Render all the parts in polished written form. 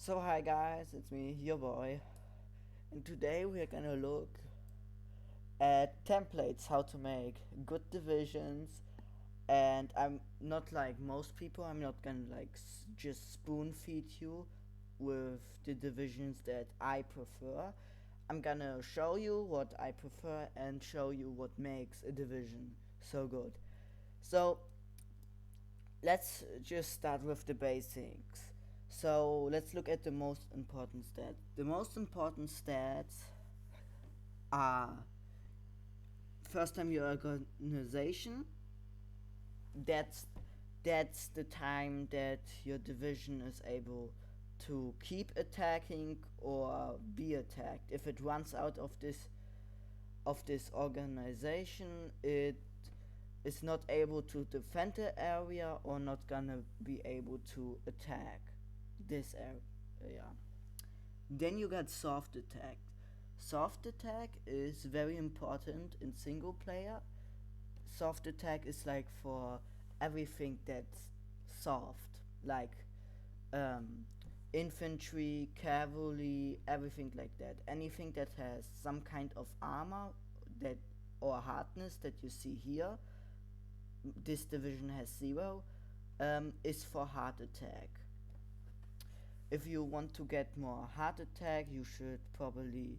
So hi guys, it's me, your boy, and today we are gonna look at templates, how to make good divisions. And I'm not like most people. I'm not gonna just spoon feed you with the divisions that I prefer. I'm gonna show you what I prefer and show you what makes a division so good. So let's just start with the basics. So let's look at the most important stats. The most important stats are first time your organization. That's that's the time that your division is able to keep attacking or be attacked. If it runs out of this organization, it is not able to defend the area or not gonna be able to attack this area. Then you got soft attack. Soft attack is very important in single player. Soft attack is like for everything that's soft, like um, infantry, cavalry, everything like that. Anything that has some kind of armor that or hardness that you see here, this division has 0, is for hard attack. If you want to get more hard attack, you should probably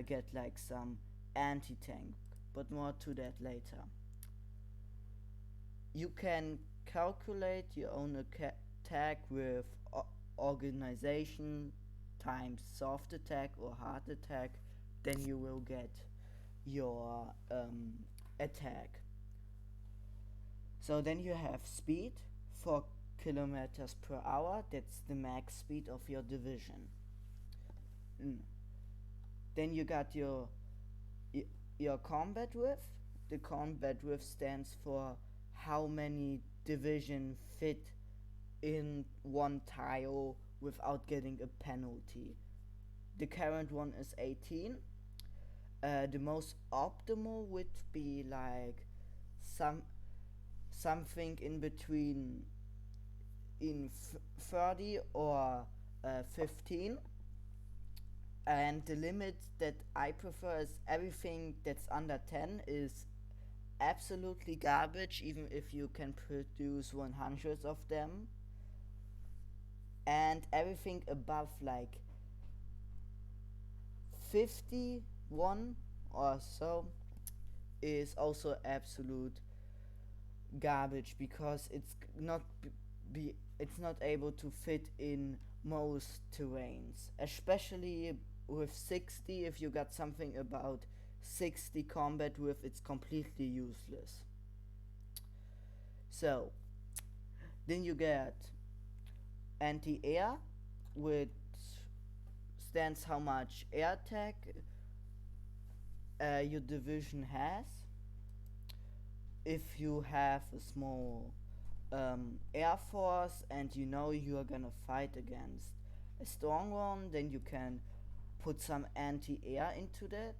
get like some anti-tank, but more to that later. You can calculate your own attack with organization times soft attack or hard attack, then you will get your attack. So then you have speed, 4 kilometers per hour. That's the max speed of your division. Then you got your combat width. The combat width stands for how many division fit in one tile without getting a penalty. The current one is 18. The most optimal would be like something in between in 30 or 15. And the limit that I prefer is everything that's under 10 is absolutely garbage, even if you can produce 100 of them. And everything above like 51 or so is also absolute garbage, because it's not able to fit in most terrains, especially with 60. If you got something about 60 combat with, it's completely useless. So then you get anti-air, which stands how much air attack your division has. If you have a small air force and you know you are gonna fight against a strong one, then you can put some anti-air into that,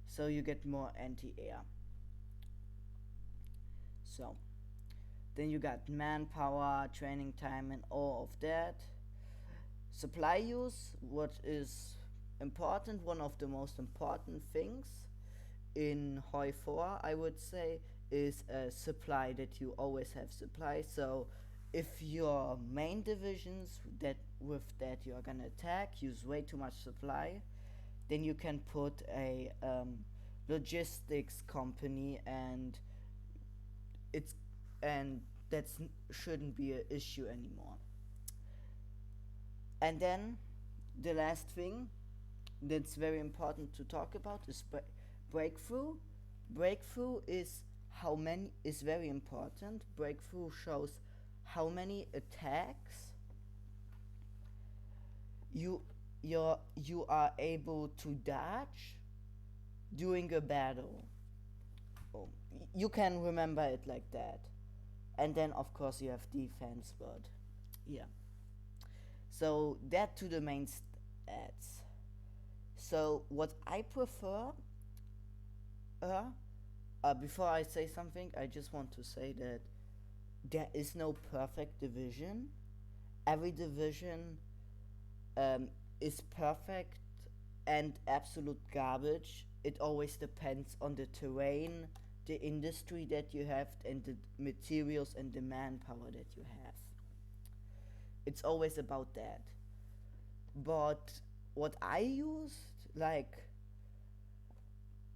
so you get more anti-air. So then you got manpower, training time, and all of that. Supply use, what is important, one of the most important things in HOI4, I would say, is a supply, that you always have supply. So if your main divisions that you are gonna attack use way too much supply, then you can put a logistics company, and it's and that's shouldn't be an issue anymore. And then the last thing that's very important to talk about is breakthrough. Breakthrough is very important. Breakthrough shows how many attacks you you are able to dodge during a battle. Oh, you can remember it like that. And then of course you have defense, but yeah. So that to the main stats. So what I prefer, before I say something, I just want to say that there is no perfect division. Every division um, is perfect and absolute garbage. It always depends on the terrain, the industry that you have, and the materials and the manpower that you have. It's always about that. But what I used, like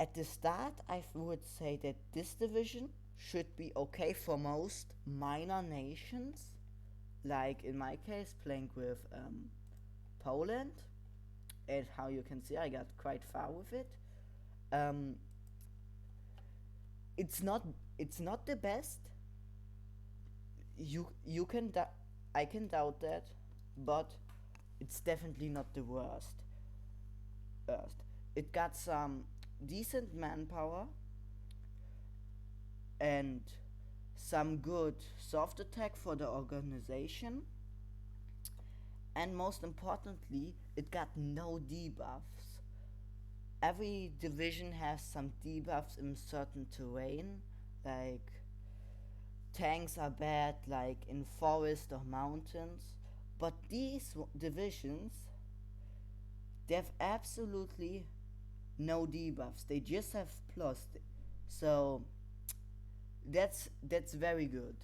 at the start, I would say that this division should be okay for most minor nations, like in my case, playing with Poland, and how you can see, I got quite far with it. Um, it's not it's not the best. You can I can doubt that, but it's definitely not the worst. It got some decent manpower and some good soft attack for the organization, and most importantly, it got no debuffs. Every division has some debuffs in certain terrain, like tanks are bad, like in forest or mountains, but these divisions, they have absolutely no debuffs. They just have plus. So that's very good.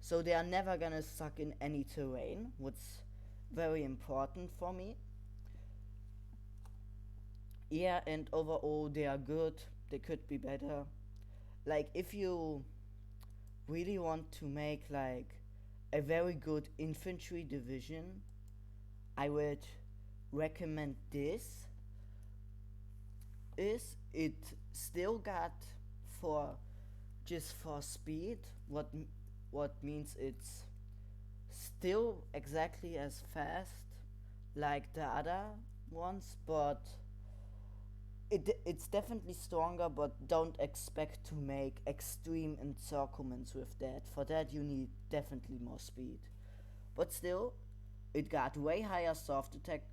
So they are never gonna suck in any terrain, what's very important for me. Yeah, and overall they are good. They could be better. Like if you really want to make like a very good infantry division, I would recommend this. Is it still got for just for speed, what means it's still exactly as fast like the other ones, but it's definitely stronger, but don't expect to make extreme encirclements with that. For that you need definitely more speed. But still, it got way higher soft attack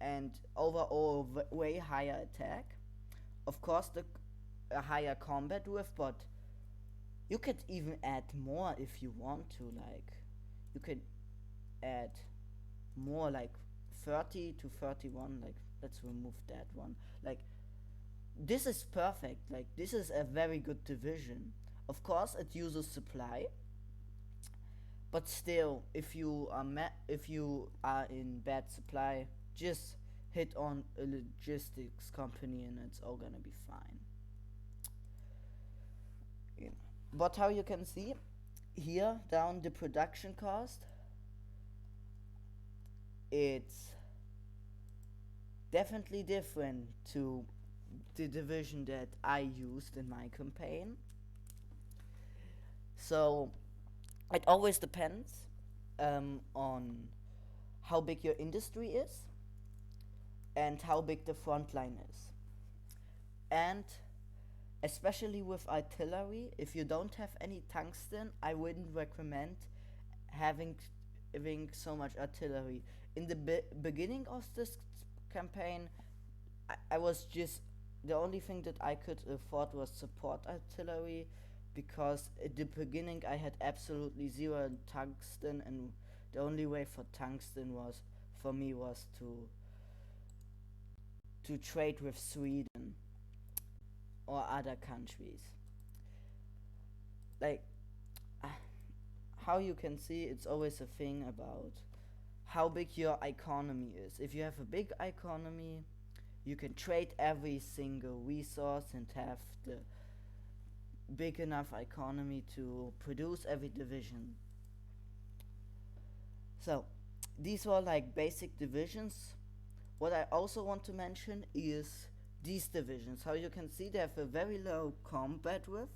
and overall way higher attack. Of course, the a higher combat with, but you could even add more if you want to. Like, you could add more, like 30 to 31. Like, let's remove that one. Like, this is perfect. Like, this is a very good division. Of course, it uses supply, but still, if you are in bad supply, just hit on a logistics company and it's all gonna be fine. Yeah. But how you can see here down the production cost, it's definitely different to the division that I used in my campaign. So it always depends on how big your industry is and how big the front line is. And especially with artillery, if you don't have any tungsten, I wouldn't recommend having having so much artillery. In the beginning of this campaign, I was just the only thing that I could afford was support artillery, because at the beginning I had absolutely zero tungsten, and the only way for tungsten was for me was to trade with Sweden or other countries. Like, how you can see, it's always a thing about how big your economy is. If you have a big economy, you can trade every single resource and have the big enough economy to produce every division. So, these were like basic divisions. What I also want to mention is these divisions. How you can see, they have a very low combat width.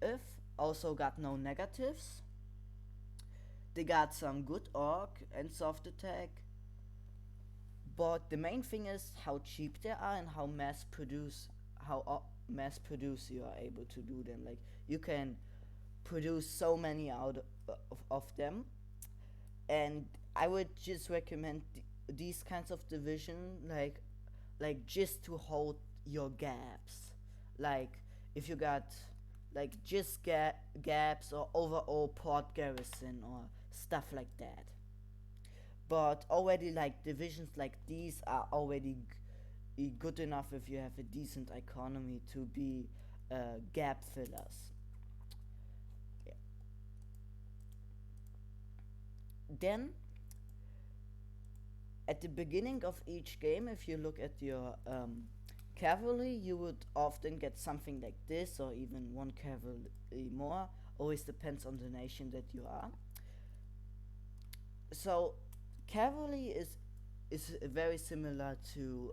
If also got no negatives. They got some good orc and soft attack. But the main thing is how cheap they are and how mass produce you are able to do them. Like, you can produce so many out of them, and I would just recommend these kinds of division, like just to hold your gaps. Like, if you got like just gaps or overall port garrison or stuff like that. But already like divisions like these are already good enough if you have a decent economy to be gap fillers. Yeah. Then at the beginning of each game, if you look at your cavalry, you would often get something like this, or even one cavalry more. Always depends on the nation that you are. So, cavalry is very similar to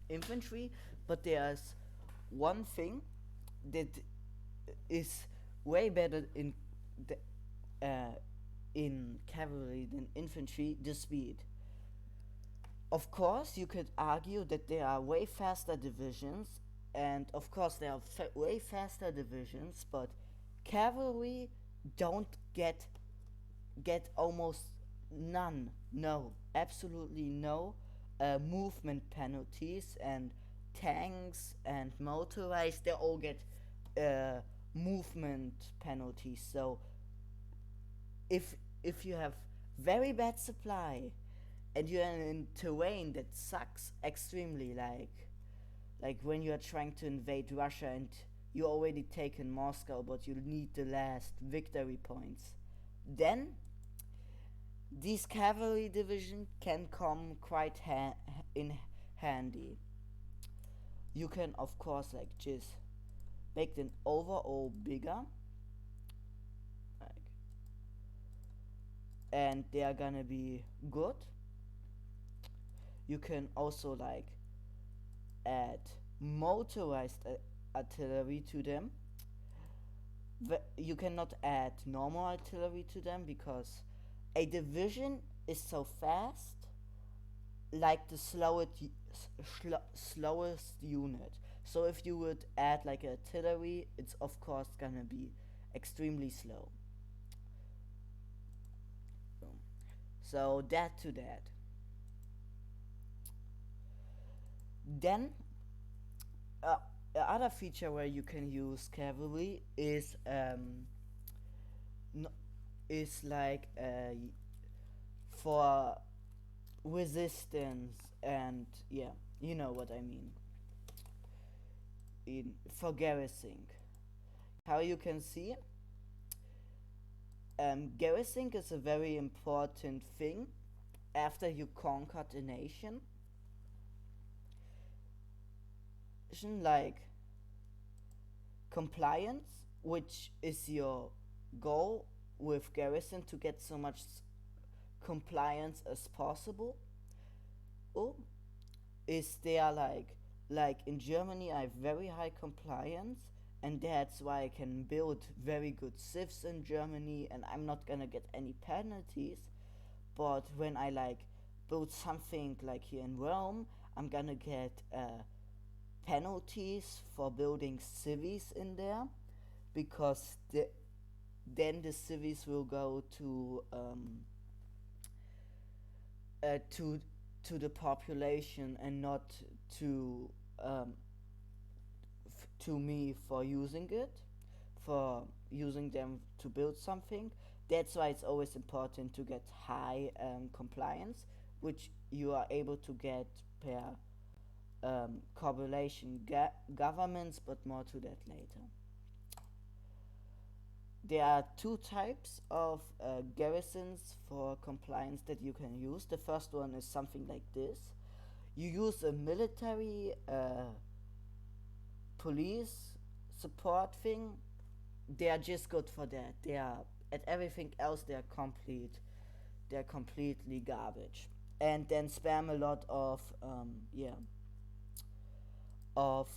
infantry, but there's one thing that is way better the, uh, in cavalry than infantry: the speed. Of course, you could argue that there are way faster divisions, and of course, there are way faster divisions, but cavalry don't get almost none, no, absolutely no movement penalties, and tanks and motorized, they all get uh, movement penalties. So if if you have very bad supply and you're in terrain that sucks extremely, like when you are trying to invade Russia and you already taken Moscow but you need the last victory points, then these cavalry division can come quite in handy. You can of course like just make them overall bigger, like, and they are gonna be good. You can also like add motorized artillery to them. You cannot add normal artillery to them because a division is so fast, like the slowest unit. So if you would add like artillery, it's of course gonna be extremely slow. So that to that. Then uh, other feature where you can use cavalry is no, is like for resistance, and yeah, you know what I mean. In for garrisoning, how you can see, garrisoning is a very important thing after you conquered a nation. Like compliance, which is your goal with garrison, to get so much compliance as possible. Oh, is there like in Germany I have very high compliance, and that's why I can build very good civs in Germany and I'm not gonna get any penalties. But when I like build something like here in Rome, I'm gonna get penalties for building cities in there, because then the cities will go to the population and not to to me for using it, for using them to build something. That's why it's always important to get high compliance, which you are able to get per correlation governments, but more to that later. There are two types of garrisons for compliance that you can use. The first one is something like this. You use a military police support thing. They are just good for that. They are at everything else they are complete. They're completely garbage. And then spam a lot of of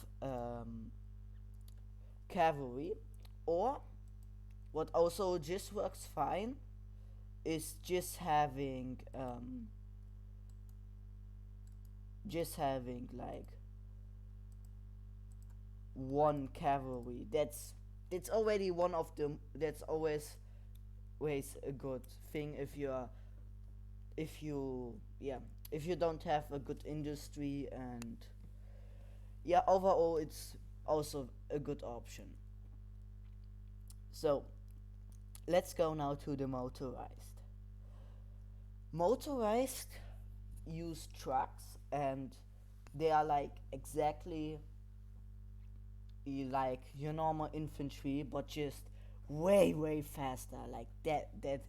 cavalry. Or what also just works fine is just having like one cavalry. That's already one of them. That's always a good thing if you yeah if you don't have a good industry, and yeah, overall it's also a good option. So let's go now to the motorized. Motorized use trucks, and they are like exactly like your normal infantry, but just way faster. Like they, they,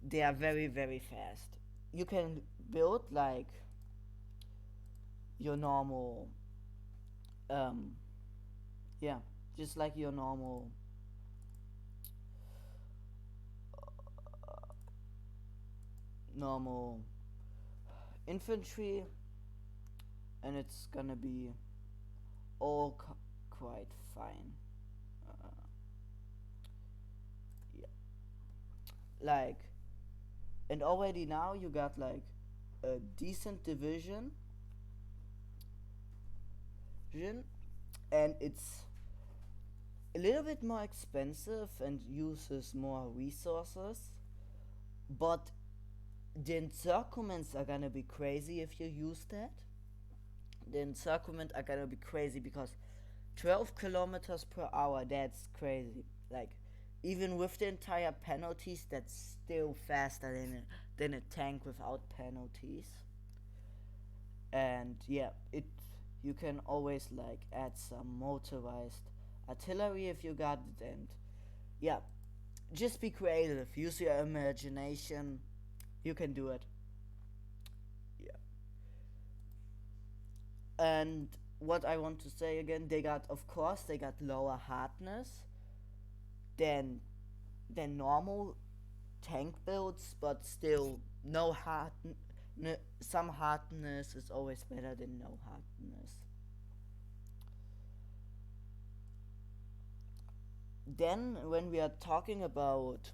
they are very fast. You can build like your normal, um yeah, just like your normal infantry, and it's gonna be all quite fine. uh, yeah, like, and already now you got like a decent division, and it's a little bit more expensive and uses more resources, but the encirclements are gonna be crazy if you use that. The encirclement are gonna be crazy because 12 kilometers per hour, that's crazy. Like, even with the entire penalties, that's still faster than a tank without penalties. And yeah, it you can always like add some motorized artillery if you got it, and yeah, just be creative, use your imagination, you can do it. Yeah. And what I want to say again, they got, of course, they got lower hardness than normal tank builds, but still no hard. Some hardness is always better than no hardness. Then, when we are talking about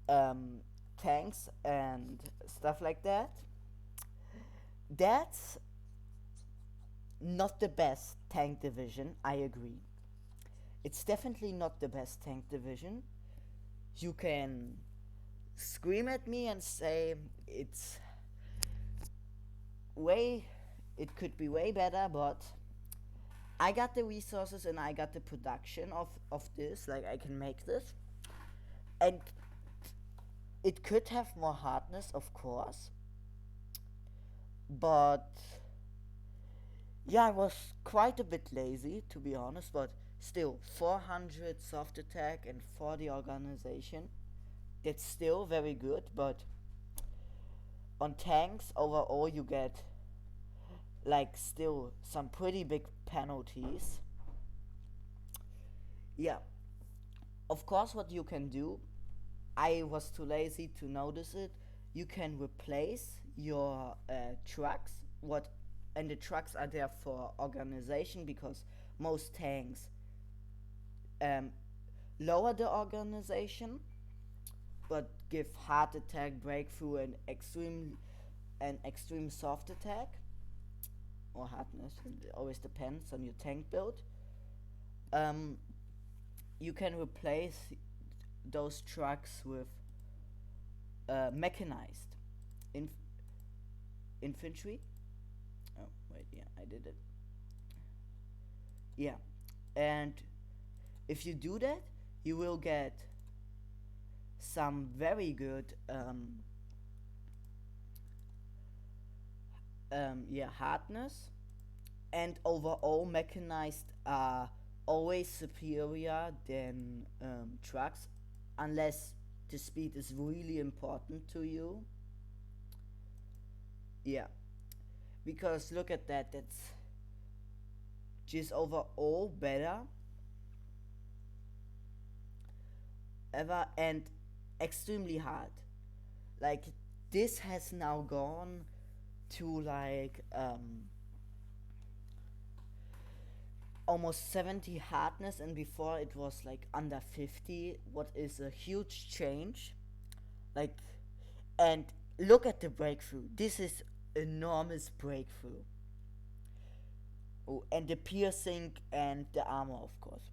um, tanks and stuff like that, that's not the best tank division. I agree. It's definitely not the best tank division. You can scream at me and say it's way, it could be way better, but I got the resources and I got the production of this. Like, I can make this, and it could have more hardness, of course, but yeah, I was quite a bit lazy, to be honest, but still, 400 soft attack and 40 organization, that's still very good, but on tanks overall you get like still some pretty big penalties. Yeah, of course, what you can do, I was too lazy to notice it. You can replace your trucks. What And the trucks are there for organization, because most tanks um, lower the organization, but give hard attack, breakthrough, and extreme soft attack or hardness. It always depends on your tank build. Um, you can replace those trucks with mechanized inf- infantry. Oh wait, yeah, I did it. Yeah, and if you do that, you will get some very good yeah, hardness, and overall mechanized are always superior than trucks, unless the speed is really important to you. Yeah, because look at that, that's just overall better ever, and extremely hard. Like, this has now gone to like almost 70 hardness, and before it was like under 50, what is a huge change. Like, and look at the breakthrough, this is enormous breakthrough. Oh, and the piercing and the armor, of course,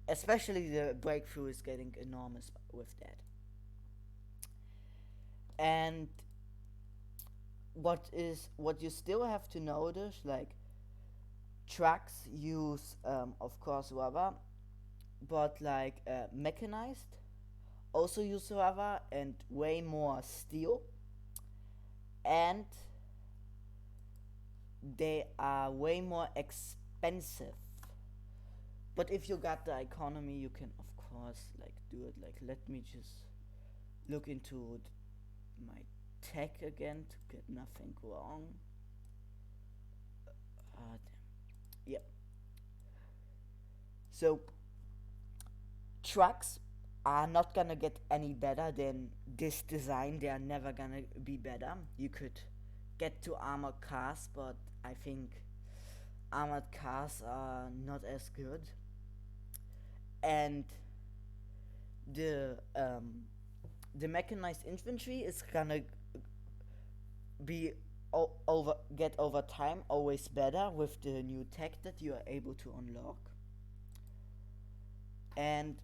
especially the breakthrough is getting enormous with that. And what you still have to notice, like, trucks use of course rubber, but like mechanized also use rubber and way more steel, and they are way more expensive. But if you got the economy, you can of course like do it. Like let me just look into my tech again to get nothing wrong. Yeah. So trucks are not gonna get any better than this design. They are never gonna be better. You could get to armored cars, but I think armored cars are not as good. And the um, the mechanized infantry is gonna be over get over time always better with the new tech that you are able to unlock. And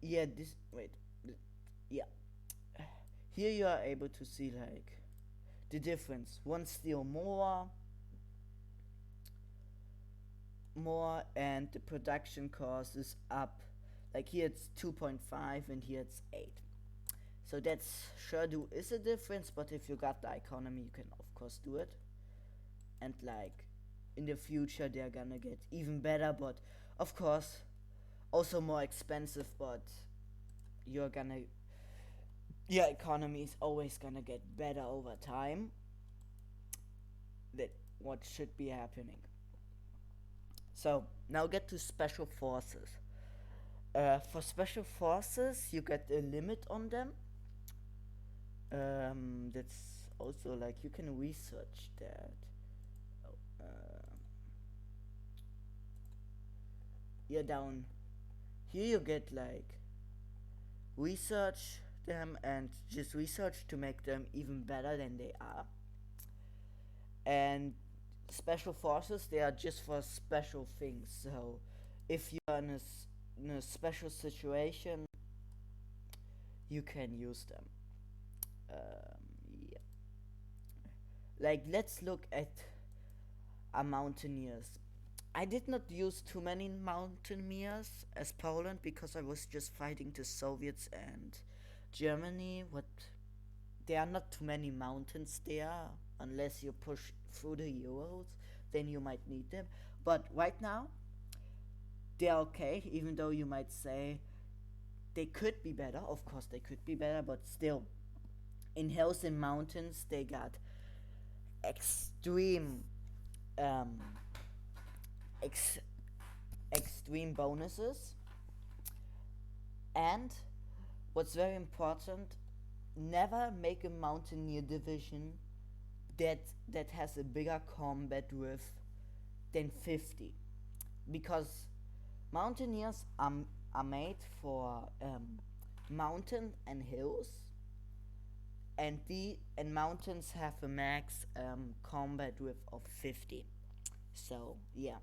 yeah, this wait, yeah, here you are able to see like the difference. One steel more, and the production cost is up. Like here it's 2.5 and here it's 8. So that's sure do is a difference, but if you got the economy, you can of course do it. And like in the future, they're gonna get even better, but of course also more expensive. But you're gonna your economy is always gonna get better over time. That what should be happening. So now get to special forces. For special forces, you get a limit on them. That's also like you can research that. Oh, yeah, down here you get like research them and just research to make them even better than they are. And special forces, they are just for special things. So if you're in a special situation, you can use them. Yeah. Like let's look at mountaineers. I did not use too many mountaineers as Poland because I was just fighting the Soviets and Germany. What there are not too many mountains there unless you push through the Urals, then you might need them. But right now they're okay, even though you might say they could be better. Of course they could be better, but still in hills and mountains they got extreme um, ex- extreme bonuses. And what's very important, never make a mountaineer division that has a bigger combat width than 50, because mountaineers are made for mountain and hills, and the and mountains have a max combat width of 50. So yeah,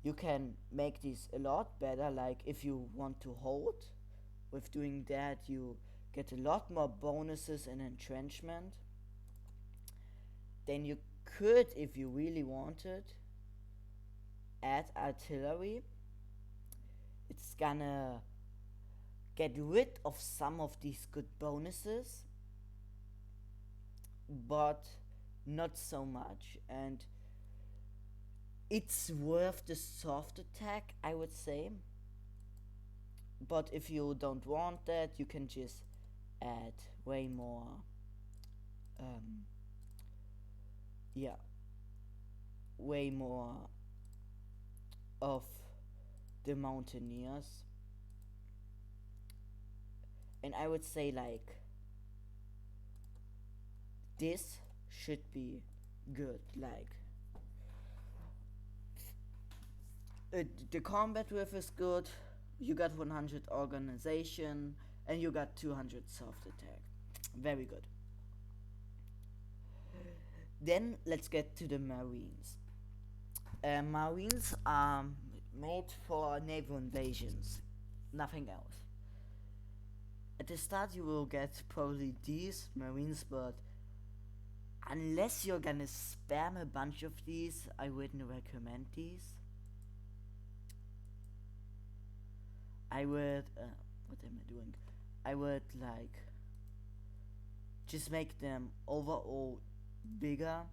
you can make this a lot better. Like if you want to hold, with doing that you get a lot more bonuses and entrenchment. Then you could, if you really wanted, add artillery. It's gonna get rid of some of these good bonuses, but not so much. And it's worth the soft attack, I would say. But if you don't want that, you can just add way more. Um, yeah, way more of the mountaineers. And I would say like this should be good. Like the combat width is good. You got 100 organization and you got 200 soft attack. Very good. Then let's get to the Marines. Marines are made for naval invasions, nothing else. At the start, you will get probably these Marines, but unless you're gonna spam a bunch of these, I wouldn't recommend these. I would what am I doing? I would like just make them overall bigger.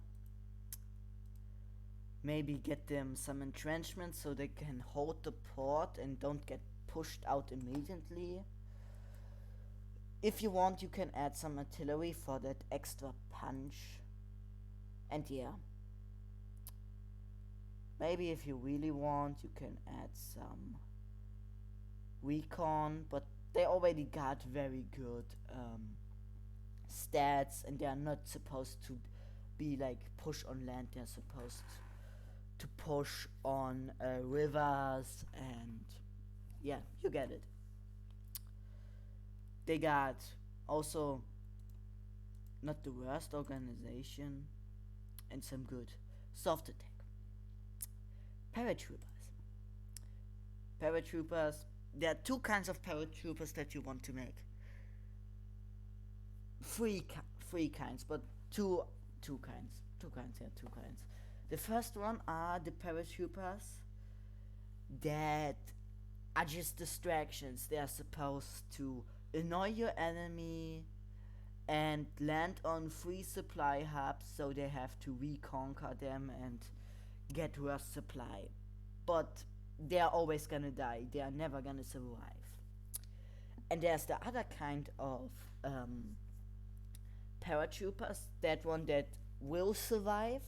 Maybe get them some entrenchments so they can hold the port and don't get pushed out immediately. If you want, you can add some artillery for that extra punch. And yeah, maybe if you really want, you can add some recon, but they already got very good stats, and they are not supposed to be like push on land. They're supposed to push on rivers, and yeah, you get it. They got also not the worst organization and some good soft attack. Paratroopers. Paratroopers. There are two kinds of paratroopers that you want to make. Three kinds, but two kinds. Two kinds, yeah, two kinds. The first one are the paratroopers that are just distractions. They are supposed to annoy your enemy and land on free supply hubs, so they have to reconquer them and get worse supply. But they are always gonna die. They are never gonna survive. And there's the other kind of paratroopers, that one that will survive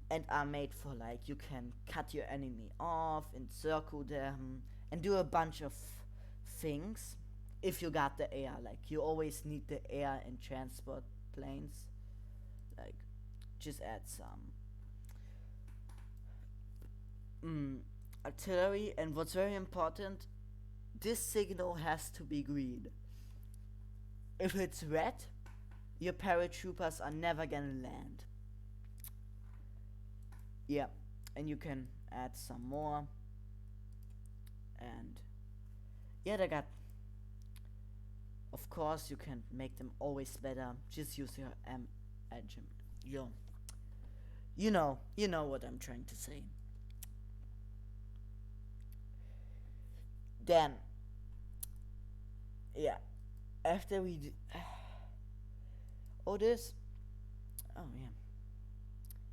and are made for, like, you can cut your enemy off, encircle them, and do a bunch of things if you got the air. Like, you always need the air and transport planes. Like, just add some artillery, and what's very important, this signal has to be green. If it's red, your paratroopers are never gonna land. Yeah, and you can add some more. And yeah, they got, of course, you can make them always better. Just use your engine. You know what I'm trying to say. Then, yeah, after we oh, this, oh yeah,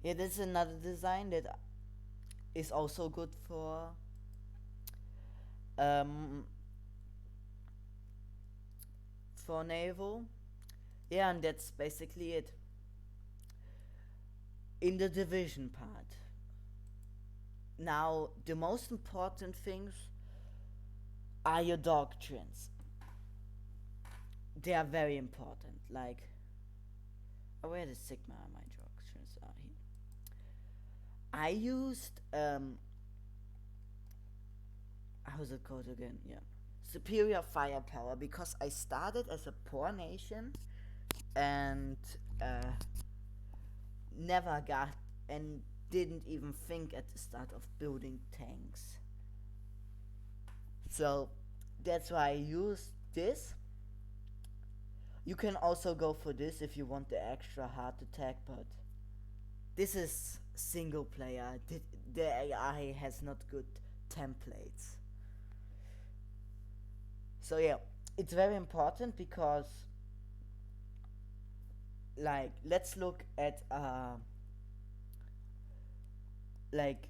yeah, this is another design that is also good um for naval. Yeah, and that's basically it. In the division part, now the most important things are your doctrines. They are very important. Like, where the Sigma my doctrines are here. I used how's it called again? Yeah, superior firepower, because I started as a poor nation and never got and didn't even think at the start of building tanks. So that's why I used this. You can also go for this if you want the extra heart attack, but this is single player. The AI has not good templates. So yeah, it's very important because, like, let's look at like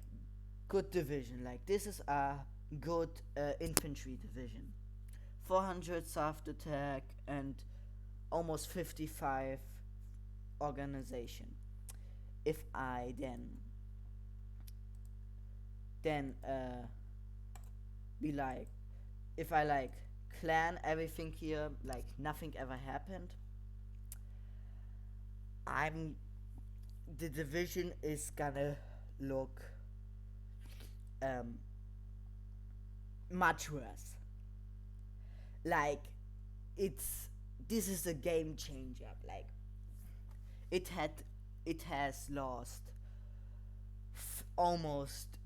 good division. Like, this is a good infantry division. 400 soft attack and almost 55 organization. If I then be like, if I like clan everything here, like nothing ever happened, I'm the division is gonna look much worse. Like, it's this is a game changer. Like, it had it has lost almost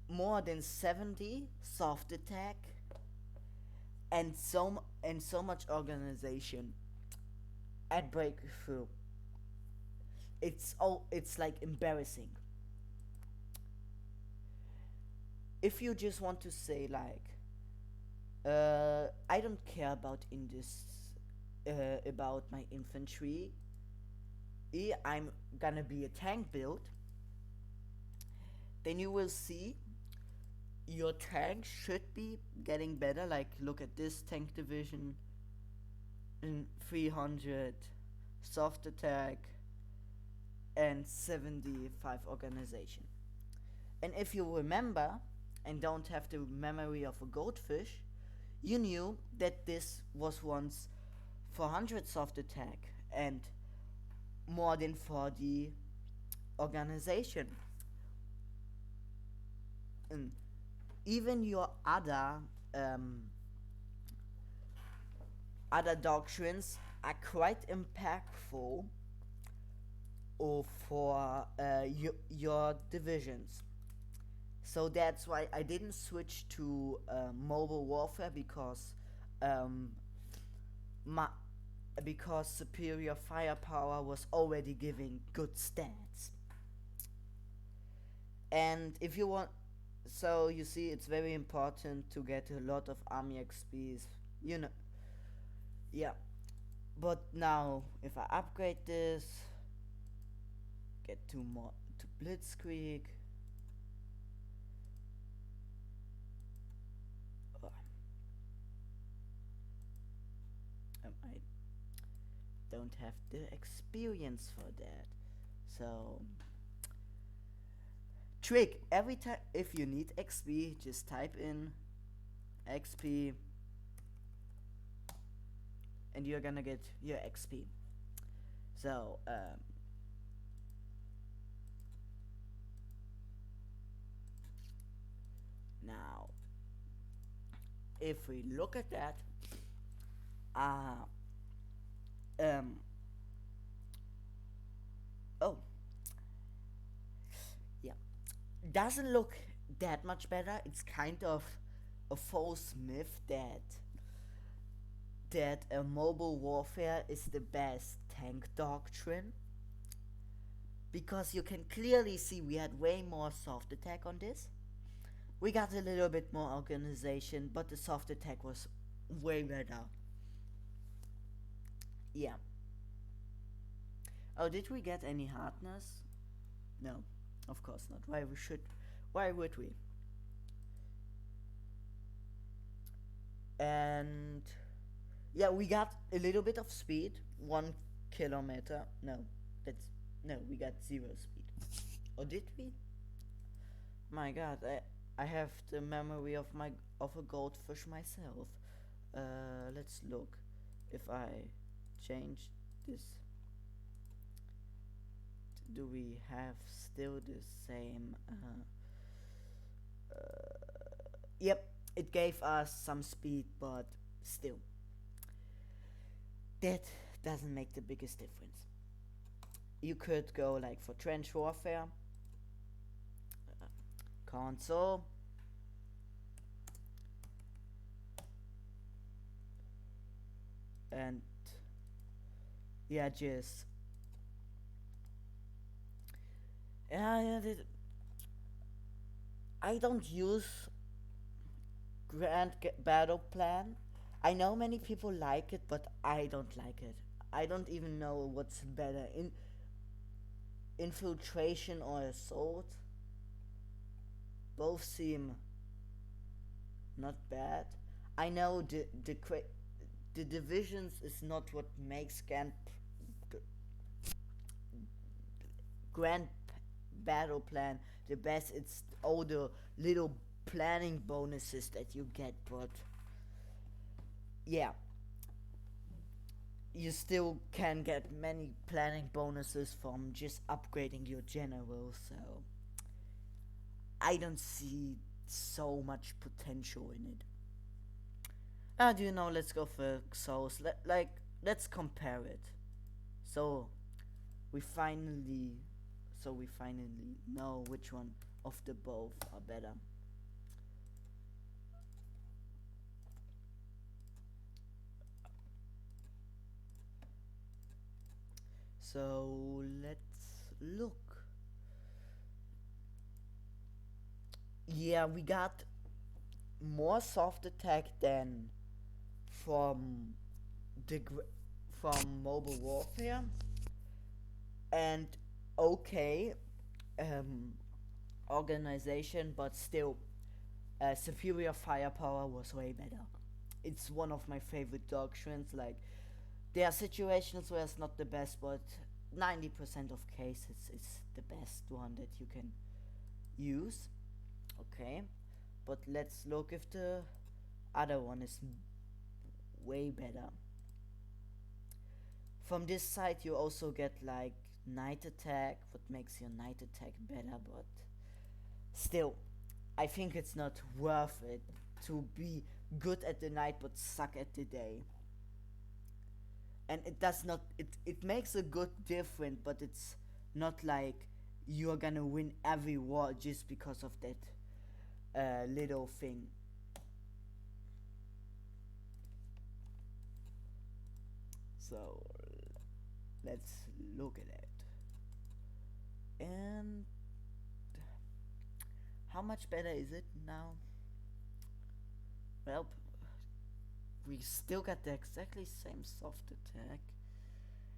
more than 70 soft attack and so much organization at breakthrough. It's like embarrassing. If you just want to say, like, I don't care about in this about my infantry. I'm gonna be a tank build. Then you will see your tank should be getting better. Like look at this tank division in 300 soft attack and 75 organization. And if you remember and don't have the memory of a goldfish, you knew that this was once 400 soft attack and more than 40 organization. And even your um, other doctrines are quite impactful for your divisions. So that's why I didn't switch to mobile warfare um, my, because superior firepower was already giving good stats. And if you want, so you see, it's very important to get a lot of army XPs. You know, yeah. But now, if I upgrade this, get to more to Blitzkrieg. Oh, I don't have the experience for that. So trick every time if you need XP, just type in XP and you're gonna get your XP. So now if we look at that, uh, um, oh yeah, doesn't look that much better. It's kind of a false myth that a mobile warfare is the best tank doctrine, because you can clearly see we had way more soft attack on this. We got a little bit more organization, but the soft attack was way better. Yeah. Oh, did we get any hardness? No, of course not. Why would we? And yeah, we got a little bit of speed. 1 kilometer. No, that's no. We got zero speed. Or did we? My God, I have the memory of a goldfish myself. Let's look. If I change this, do we have still the same? Yep, it gave us some speed, but still, that doesn't make the biggest difference. You could go like for trench warfare, console, and yeah, just yeah, I don't use grand battle plan. I know many people like it, but I don't like it. I don't even know what's better, infiltration or assault. Both seem not bad. I know the divisions is not what makes grand battle plan the best. It's all the little planning bonuses that you get, but yeah, you still can get many planning bonuses from just upgrading your general. So I don't see so much potential in it. Do you know? Let's go for Souls. Let's compare it. So we finally, we finally know which one of the both are better. So let's look. Yeah, we got more soft attack than from the from Mobile Warfare, and okay, um, organization, but still, superior firepower was way better. It's one of my favorite doctrines. Like, there are situations where it's not the best, but 90% of cases it's the best one that you can use. Okay, but let's look if the other one is way better. From this side, you also get like night attack, what makes your night attack better, but still, I think it's not worth it to be good at the night but suck at the day. And it does not, it makes a good difference, but it's not like you're gonna win every war just because of that little thing. So let's look at it. And how much better is it now? Well, we still got the exactly same soft attack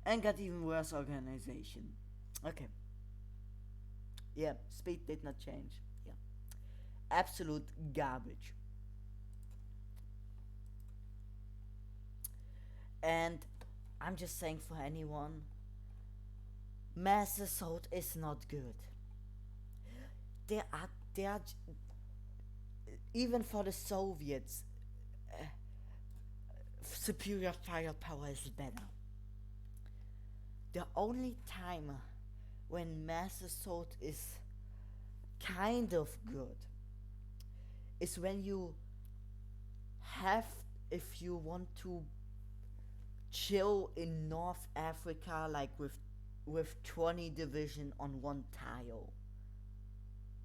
and got even worse organization. Okay. Yeah, speed did not change. Yeah. Absolute garbage. And I'm just saying for anyone, mass assault is not good. There are even for the Soviets, superior firepower is better. The only time when mass assault is kind of good is when you have, if you want to chill in North Africa, like with 20 division on one tile.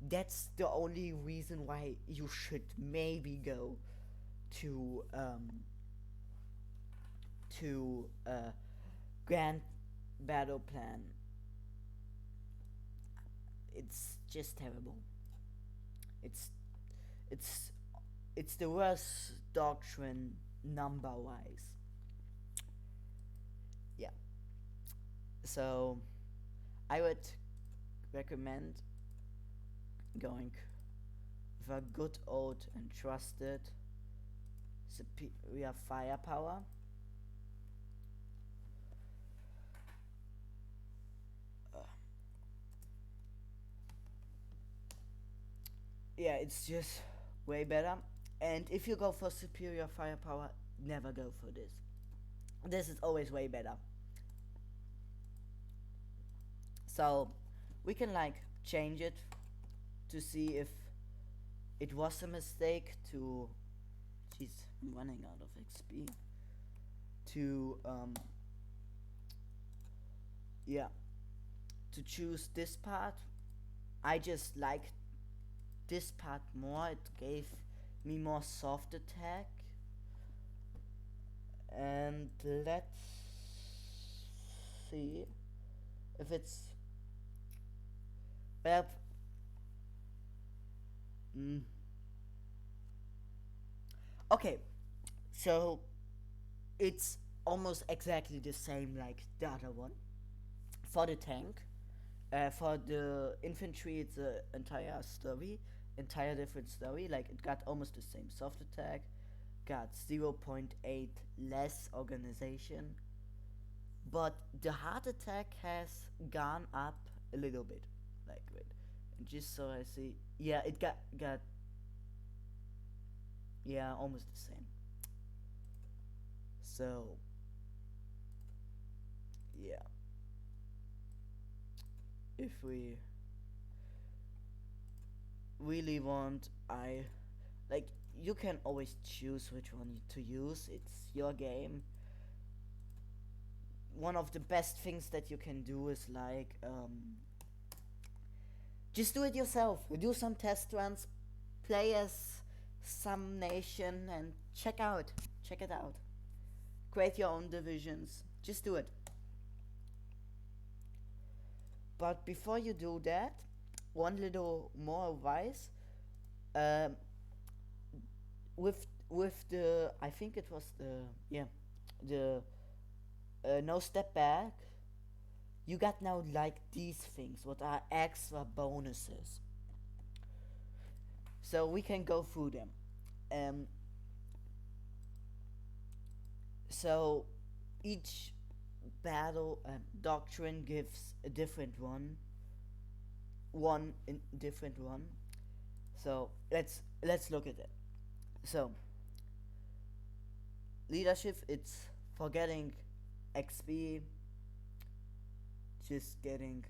That's the only reason why you should maybe go to to Grand Battle Plan. It's just terrible. It's it's it's the worst doctrine number wise. Yeah. So I would recommend going with a good old and trusted superior firepower. Yeah, it's just way better. And if you go for superior firepower, never go for this. This is always way better. So we can like change it to see if it was a mistake to. Jeez, I'm running out of XP. To yeah, to choose this part. I just like this part more. It gave me more soft attack. And let's see if it's well. Mm. Okay, so it's almost exactly the same like the other one. For the tank, for the infantry, it's a entire different story. Like it got almost the same soft attack, got 0.8 less organization, but the hard attack has gone up a little bit. Like wait, and just so I see, yeah, it got yeah almost the same. So yeah, if we really want, I like you can always choose which one to use. It's your game. One of the best things that you can do is like just do it yourself. Do some test runs, play as some nation, and check it out. Create your own divisions. Just do it. But before you do that, one little more advice. Um, with the, I think it was the, yeah, the no step back, you got now like these things what are extra bonuses, so we can go through them. um so each battle doctrine gives a different one in different one. So let's look at it. So leadership, it's for getting XP, just getting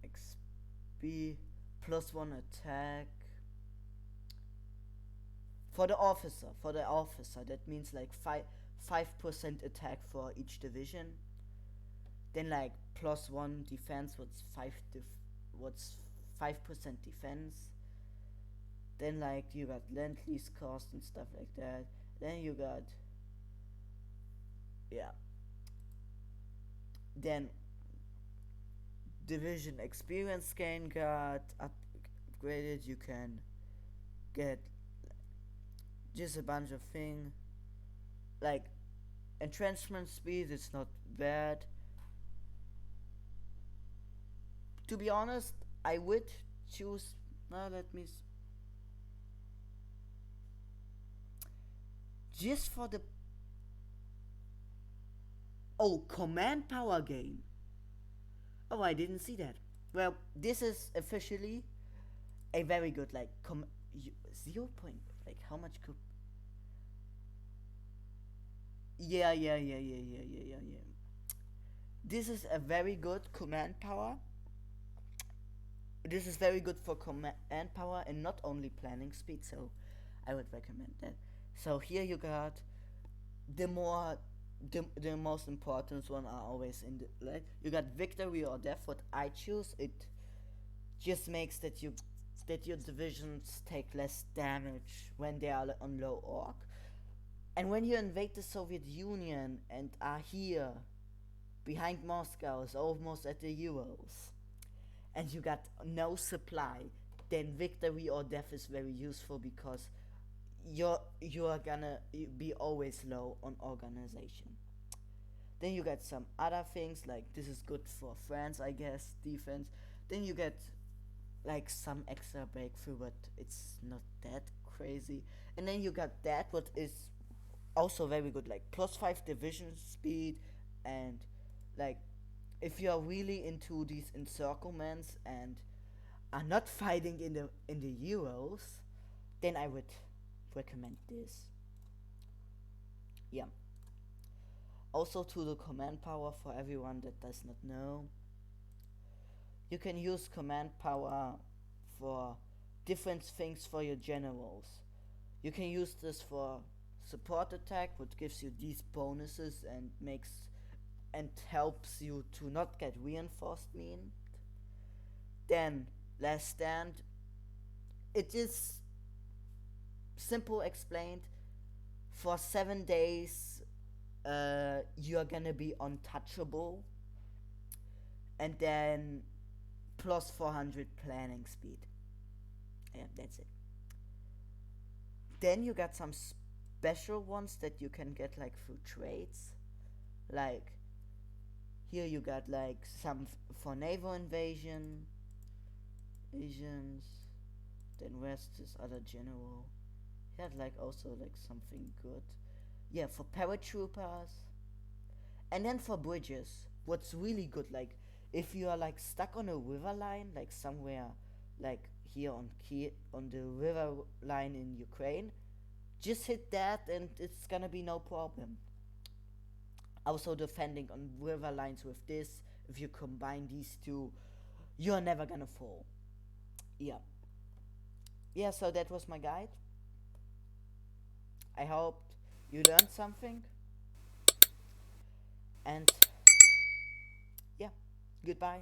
XP plus one attack. For the officer, that means like 5% attack for each division. Then like plus one defense, what's 5% defense. Then like you got land lease cost and stuff like that. Then you got, yeah. Then division experience gain got upgraded. You can get just a bunch of things like entrenchment speed. It's not bad. To be honest, I would choose. Now let me just for the, oh, command power gain. Oh, I didn't see that. Well, this is officially a very good like 0 point. Like how much could? Yeah. This is a very good command power. This is very good for command power and not only planning speed. So, I would recommend that. So here you got the more the most important one are always in the, like you got victory or death. What I choose, it just makes that your divisions take less damage when they are on low orc. And when you invade the Soviet Union and are here behind Moscow, is almost at the Urals, and you got no supply, then victory or death is very useful because you're gonna be always low on organization. Then you get some other things like this is good for France, I guess, defense. Then you get like some extra breakthrough, but it's not that crazy. And then you got that, what is also very good, like +5 division speed, and like if you are really into these encirclements and are not fighting in the Euros, then I would recommend this. Yeah. Also to the command power for everyone that does not know, you can use command power for different things for your generals. You can use this for support attack, which gives you these bonuses and makes and helps you to not get reinforced mean. Then last stand, it is simple explained. For 7 days, you are gonna be untouchable, and then plus 400 planning speed. Yeah, that's it. Then you got some special ones that you can get like through trades. Like here you got like some for naval invasions. Then rest is other general. He had like also like something good. Yeah, for paratroopers. And then for bridges, what's really good, like if you are like stuck on a river line, like somewhere like here on Kiev, on the river line in Ukraine, just hit that and it's gonna be no problem. Also defending on river lines with this, if you combine these two, you're never gonna fall. Yeah. Yeah, so that was my guide. I hoped you learned something. And yeah, goodbye.